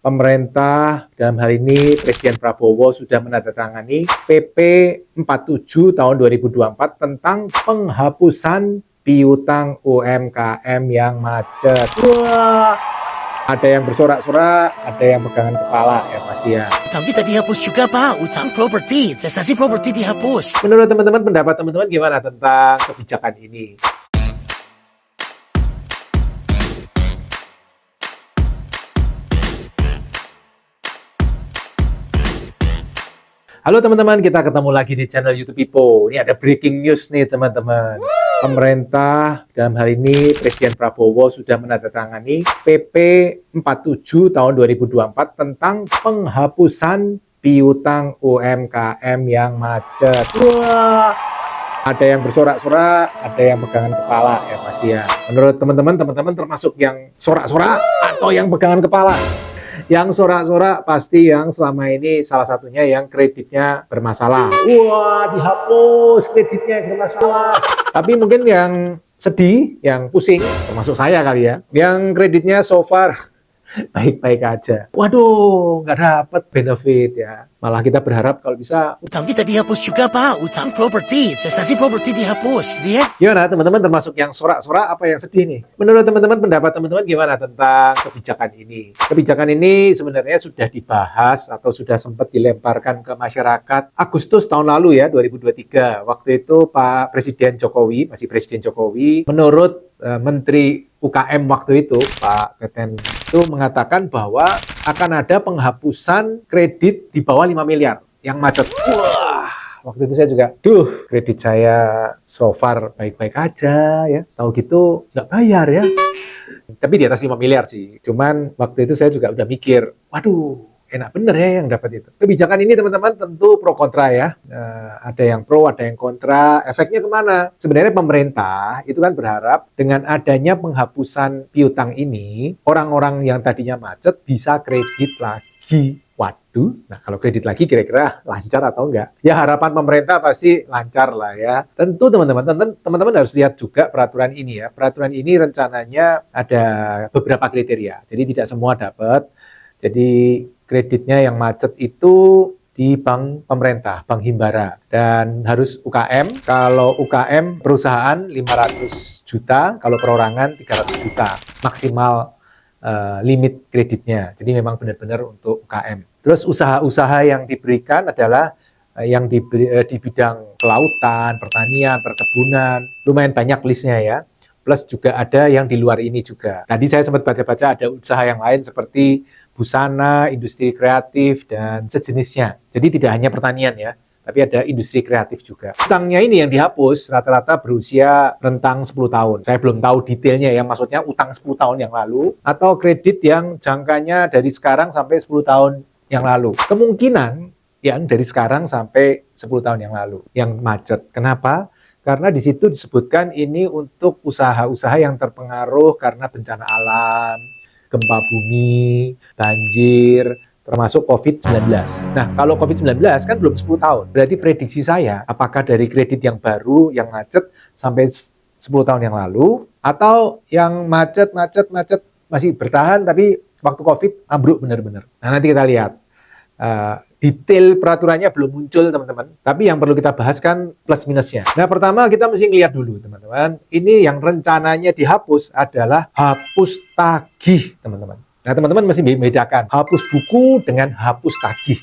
pemerintah dalam hal ini Presiden Prabowo sudah menandatangani PP 47 tahun 2024 tentang penghapusan piutang UMKM yang macet. Wah, ada yang bersorak-sorak, ada yang pegangan kepala ya pasti ya. Utang kita dihapus juga Pak, utang properti, investasi properti dihapus. Menurut teman-teman, pendapat teman-teman gimana tentang kebijakan ini? Halo teman-teman, kita ketemu lagi di channel YouTube Ipo. Ini ada breaking news nih teman-teman. Pemerintah dalam hal ini Presiden Prabowo sudah menandatangani PP 47 tahun 2024 tentang penghapusan piutang UMKM yang macet. Wah, ada yang bersorak-sorak, ada yang pegangan kepala ya pasti ya. Menurut teman-teman termasuk yang sorak-sorak atau yang pegangan kepala? Yang sorak-sorak pasti yang selama ini salah satunya yang kreditnya bermasalah. Wah, dihapus kreditnya yang bermasalah. Tapi mungkin yang sedih, yang pusing, termasuk saya kali ya, yang kreditnya so far baik-baik aja. Waduh, nggak dapat benefit ya. Malah kita berharap kalau bisa. Utang kita dihapus juga Pak, utang properti, investasi properti dihapus. Lihat. Gimana teman-teman termasuk yang sorak-sorak apa yang sedih nih? Menurut teman-teman, pendapat teman-teman gimana tentang kebijakan ini? Kebijakan ini sebenarnya sudah dibahas atau sudah sempat dilemparkan ke masyarakat Agustus tahun lalu ya, 2023. Waktu itu Pak Presiden Jokowi, masih Presiden Jokowi, menurut Menteri UKM waktu itu, Pak Teten, itu mengatakan bahwa akan ada penghapusan kredit di bawah 5 miliar yang macet. Wah, waktu itu saya juga, kredit saya so far baik-baik aja ya. Tahu gitu nggak bayar ya. Tapi di atas 5 miliar sih. Cuman waktu itu saya juga udah mikir, waduh, enak bener ya yang dapat itu. Kebijakan ini teman-teman tentu pro kontra ya. Ada yang pro, ada yang kontra. Efeknya kemana? Sebenarnya pemerintah itu kan berharap dengan adanya penghapusan piutang ini, orang-orang yang tadinya macet bisa kredit lagi. Waduh, nah kalau kredit lagi kira-kira lancar atau enggak? Ya harapan pemerintah pasti lancar lah ya. Tentu teman-teman harus lihat juga peraturan ini ya. Peraturan ini rencananya ada beberapa kriteria. Jadi tidak semua dapat. Jadi kreditnya yang macet itu di bank pemerintah, bank himbara. Dan harus UKM. Kalau UKM perusahaan 500 juta, kalau perorangan 300 juta. Maksimal limit kreditnya. Jadi memang benar-benar untuk UKM. Terus usaha-usaha yang diberikan adalah yang di bidang kelautan, pertanian, perkebunan. Lumayan banyak listnya ya. Plus juga ada yang di luar ini juga. Tadi saya sempat baca-baca ada usaha yang lain seperti busana, industri kreatif, dan sejenisnya. Jadi tidak hanya pertanian ya, tapi ada industri kreatif juga. Utangnya ini yang dihapus rata-rata berusia rentang 10 tahun. Saya belum tahu detailnya ya, maksudnya utang 10 tahun yang lalu, atau kredit yang jangkanya dari sekarang sampai 10 tahun yang lalu. Kemungkinan yang dari sekarang sampai 10 tahun yang lalu, yang macet. Kenapa? Karena di situ disebutkan ini untuk usaha-usaha yang terpengaruh karena bencana alam, gempa bumi, banjir, termasuk COVID-19. Nah, kalau COVID-19 kan belum 10 tahun. Berarti prediksi saya, apakah dari kredit yang baru, yang macet, sampai 10 tahun yang lalu, atau yang macet masih bertahan, tapi waktu COVID ambruk benar-benar. Nah, nanti kita lihat. Detail peraturannya belum muncul teman-teman, tapi yang perlu kita bahas kan plus minusnya. Nah pertama kita mesti lihat dulu teman-teman, ini yang rencananya dihapus adalah hapus tagih teman-teman. Nah teman-teman mesti membedakan hapus buku dengan hapus tagih.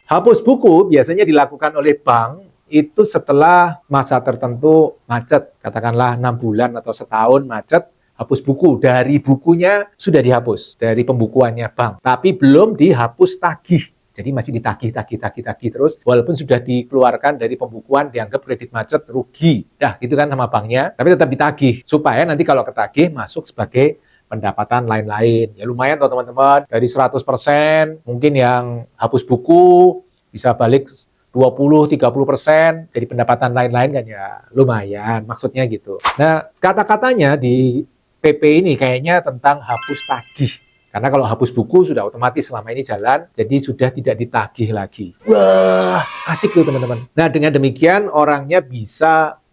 Hapus buku biasanya dilakukan oleh bank itu setelah masa tertentu macet, katakanlah 6 bulan atau setahun macet, hapus buku, dari bukunya sudah dihapus, dari pembukuannya bank, tapi belum dihapus tagih. Jadi masih ditagih terus, walaupun sudah dikeluarkan dari pembukuan dianggap kredit macet rugi. Dah gitu kan sama banknya, tapi tetap ditagih. Supaya nanti kalau ketagih masuk sebagai pendapatan lain-lain. Ya lumayan toh teman-teman, dari 100% mungkin yang hapus buku bisa balik 20-30% jadi pendapatan lain-lain kan ya lumayan, maksudnya gitu. Nah kata-katanya di PP ini kayaknya tentang hapus tagih. Karena kalau hapus buku sudah otomatis selama ini jalan, jadi sudah tidak ditagih lagi. Wah, asik tuh teman-teman. Nah dengan demikian orangnya bisa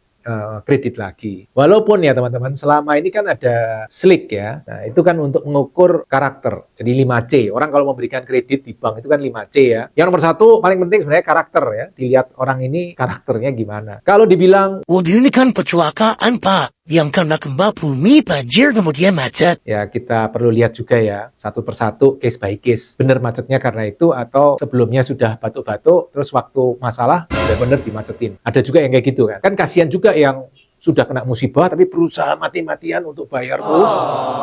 kredit lagi. Walaupun ya teman-teman, selama ini kan ada SLIK ya. Nah, itu kan untuk mengukur karakter. Jadi 5C. Orang kalau memberikan kredit di bank itu kan 5C ya. Yang nomor satu paling penting sebenarnya karakter ya. Dilihat orang ini karakternya gimana. Kalau dibilang Ini kan kecelakaan, Pak. Yang kena gempa bumi, banjir, kemudian macet. ya kita perlu lihat juga ya, satu persatu, case by case. Benar macetnya karena itu atau sebelumnya sudah batuk-batuk, terus waktu masalah benar-benar dimacetin. Ada juga yang kayak gitu kan. Kan kasihan juga yang sudah kena musibah tapi berusaha mati-matian untuk bayar terus,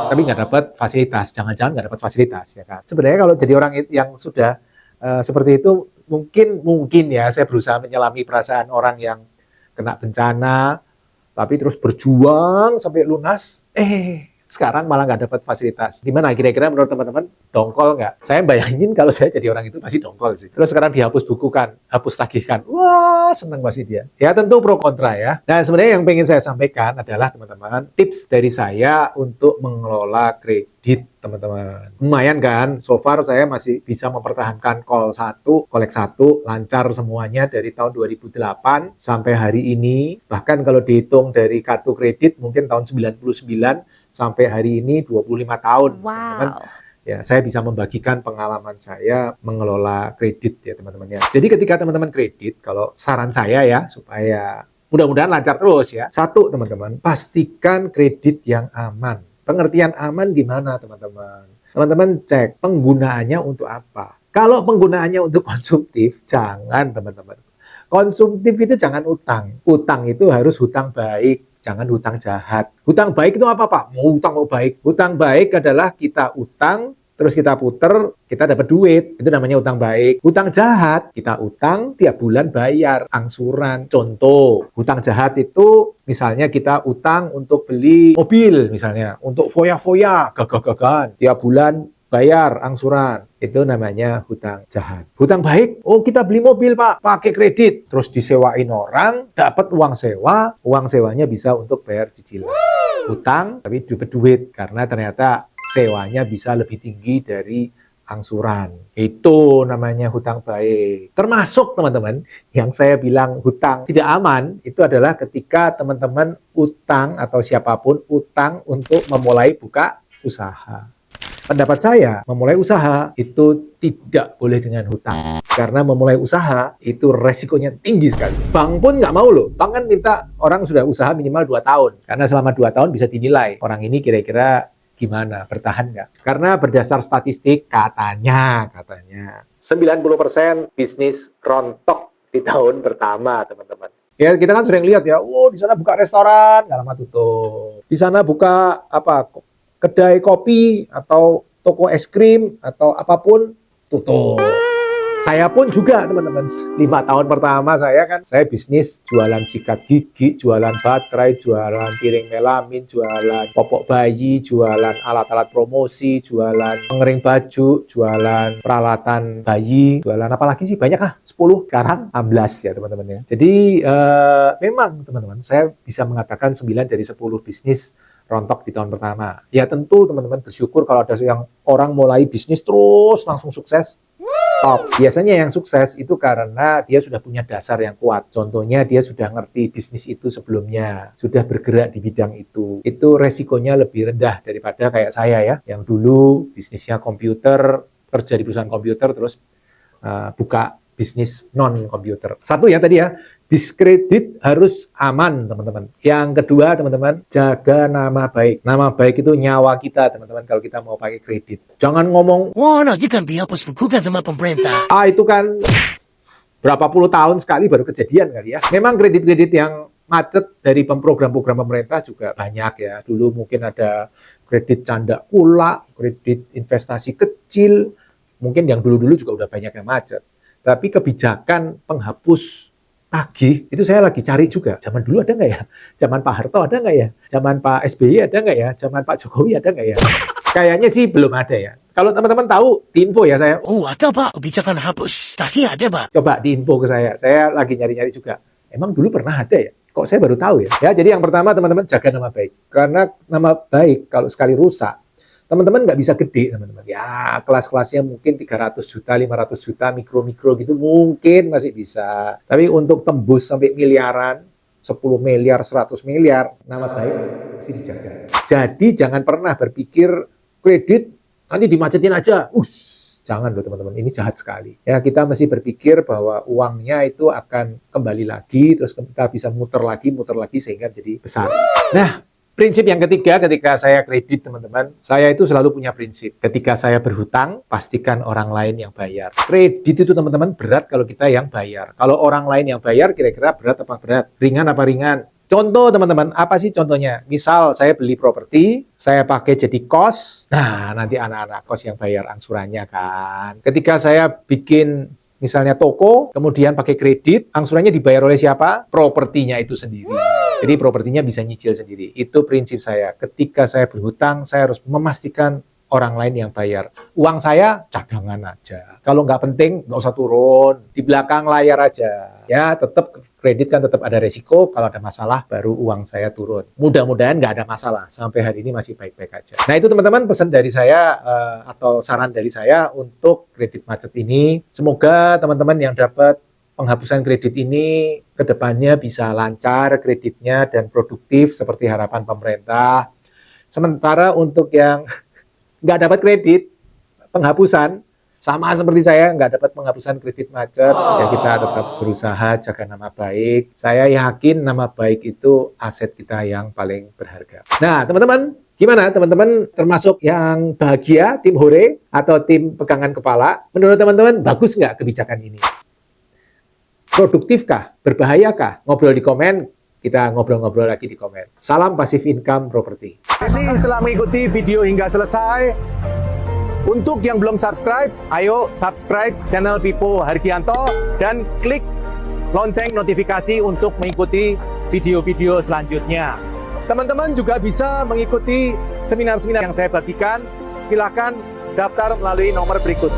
tapi nggak dapat fasilitas. Jangan-jangan nggak dapat fasilitas ya kan. Sebenarnya kalau jadi orang yang sudah seperti itu, mungkin ya saya berusaha menyelami perasaan orang yang kena bencana, tapi terus berjuang sampai lunas, sekarang malah nggak dapat fasilitas. Gimana kira-kira menurut teman-teman, dongkol nggak? Saya bayangin kalau saya jadi orang itu pasti dongkol sih. Terus sekarang dihapus bukukan, hapus tagihkan. Wah, senang pasti dia. Ya tentu pro kontra ya. Nah sebenarnya yang pengen saya sampaikan adalah teman-teman, tips dari saya untuk mengelola kredit teman-teman. Lumayan kan, so far saya masih bisa mempertahankan kolek 1, lancar semuanya dari tahun 2008 sampai hari ini. Bahkan kalau dihitung dari kartu kredit mungkin tahun 99 sampai hari ini 25 tahun. Wow. Teman-teman. Ya, saya bisa membagikan pengalaman saya mengelola kredit ya teman-teman ya. Jadi ketika teman-teman kredit, kalau saran saya ya supaya mudah-mudahan lancar terus ya. Satu teman-teman, pastikan kredit yang aman. Pengertian aman gimana teman-teman? Teman-teman cek penggunaannya untuk apa. Kalau penggunaannya untuk konsumtif, jangan teman-teman. Konsumtif itu jangan utang. Utang itu harus hutang baik, jangan hutang jahat. Hutang baik itu apa Pak? Mau utang mau baik. Hutang baik adalah kita utang, terus kita puter, kita dapat duit. Itu namanya utang baik. Hutang jahat, kita utang, tiap bulan bayar, angsuran. Contoh, hutang jahat itu misalnya kita utang untuk beli mobil misalnya, untuk foya-foya, gagah-gagahan. Tiap bulan bayar angsuran. Itu namanya hutang jahat. Hutang baik, kita beli mobil Pak, pakai kredit. Terus disewain orang, dapat uang sewa, uang sewanya bisa untuk bayar cicilan. Hutang, tapi dapat duit, karena ternyata sewanya bisa lebih tinggi dari angsuran. Itu namanya hutang baik. Termasuk teman-teman, yang saya bilang hutang tidak aman, itu adalah ketika teman-teman utang atau siapapun utang untuk memulai buka usaha. Pendapat saya, memulai usaha itu tidak boleh dengan hutang. Karena memulai usaha itu resikonya tinggi sekali. Bank pun nggak mau loh. Bank kan minta orang sudah usaha minimal 2 tahun. Karena selama 2 tahun bisa dinilai. Orang ini kira-kira gimana, bertahan nggak? Karena berdasar statistik katanya 90% bisnis rontok di tahun pertama, teman-teman. Ya kita kan sering lihat ya, di sana buka restoran, nggak lama tutup. Di sana buka kedai kopi atau toko es krim atau apapun tutup. Saya pun juga teman-teman, 5 tahun pertama saya bisnis jualan sikat gigi, jualan baterai, jualan piring melamin, jualan popok bayi, jualan alat-alat promosi, jualan pengering baju, jualan peralatan bayi, jualan apa lagi sih? Banyak 10, sekarang 16 ya teman-teman ya. Jadi memang teman-teman, saya bisa mengatakan 9 dari 10 bisnis rontok di tahun pertama. Ya tentu teman-teman bersyukur kalau ada yang orang mulai bisnis terus langsung sukses. Top. Biasanya yang sukses itu karena dia sudah punya dasar yang kuat. Contohnya dia sudah ngerti bisnis itu sebelumnya, sudah bergerak di bidang itu. Itu resikonya lebih rendah daripada kayak saya ya, yang dulu bisnisnya komputer, kerja di perusahaan komputer terus buka bisnis non-komputer. Satu ya tadi ya, bis kredit harus aman teman-teman. Yang kedua teman-teman, jaga nama baik. Nama baik itu nyawa kita teman-teman kalau kita mau pakai kredit. Jangan ngomong, Itu kan dihapus bukukan sama pemerintah. itu kan berapa puluh tahun sekali baru kejadian kali ya. Memang kredit-kredit yang macet dari program-program pemerintah juga banyak ya. Dulu mungkin ada kredit canda kula, kredit investasi kecil. Mungkin yang dulu-dulu juga udah banyak yang macet. Tapi kebijakan penghapus tagih, itu saya lagi cari juga. Zaman dulu ada nggak ya? Zaman Pak Harto ada nggak ya? Zaman Pak SBY ada nggak ya? Zaman Pak Jokowi ada nggak ya? Kayaknya sih belum ada ya. Kalau teman-teman tahu, diinfo ya saya. Ada Pak, kebijakan hapus tagih ada Pak. Coba diinfo ke saya. Saya lagi nyari-nyari juga. Emang dulu pernah ada ya? Kok saya baru tahu ya? Ya, jadi yang pertama teman-teman jaga nama baik. Karena nama baik kalau sekali rusak, teman-teman nggak bisa gede, teman-teman. Ya, kelas-kelasnya mungkin 300 juta, 500 juta, mikro-mikro gitu mungkin masih bisa. Tapi untuk tembus sampai miliaran, 10 miliar, 100 miliar, nama baik mesti dijaga. Jadi jangan pernah berpikir kredit nanti dimacetin aja. Jangan loh teman-teman, ini jahat sekali. Ya, kita mesti berpikir bahwa uangnya itu akan kembali lagi, terus kita bisa muter lagi sehingga jadi besar. Nah, prinsip yang ketiga ketika saya kredit teman-teman, saya itu selalu punya prinsip. Ketika saya berhutang, pastikan orang lain yang bayar. Kredit itu teman-teman berat kalau kita yang bayar. Kalau orang lain yang bayar kira-kira berat apa berat? Ringan apa ringan? Contoh teman-teman, apa sih contohnya? Misal saya beli properti, saya pakai jadi kos, nah nanti anak-anak kos yang bayar angsurannya kan. Ketika saya bikin misalnya toko, kemudian pakai kredit, angsurannya dibayar oleh siapa? Propertinya itu sendiri. Jadi propertinya bisa nyicil sendiri. Itu prinsip saya. Ketika saya berhutang, saya harus memastikan orang lain yang bayar. Uang saya cadangan aja. Kalau nggak penting, nggak usah turun. Di belakang layar aja. Ya, tetap kredit kan tetap ada resiko. Kalau ada masalah, baru uang saya turun. Mudah-mudahan nggak ada masalah. Sampai hari ini masih baik-baik aja. Nah, itu teman-teman pesan dari saya atau saran dari saya untuk kredit macet ini. Semoga teman-teman yang dapat penghapusan kredit ini ke depannya bisa lancar kreditnya dan produktif seperti harapan pemerintah. Sementara untuk yang nggak dapat kredit, penghapusan, sama seperti saya nggak dapat penghapusan kredit macet, ya kita tetap berusaha jaga nama baik. Saya yakin nama baik itu aset kita yang paling berharga. Nah, teman-teman, gimana teman-teman termasuk yang bahagia, tim hore atau tim pegangan kepala? Menurut teman-teman, bagus nggak kebijakan ini? Produktifkah? Berbahayakah? Ngobrol di komen, kita ngobrol-ngobrol lagi di komen. Salam Passive Income Property. Terima kasih telah mengikuti video hingga selesai. Untuk yang belum subscribe, ayo subscribe channel Pipo Hargianto dan klik lonceng notifikasi untuk mengikuti video-video selanjutnya. Teman-teman juga bisa mengikuti seminar-seminar yang saya bagikan. Silakan daftar melalui nomor berikut.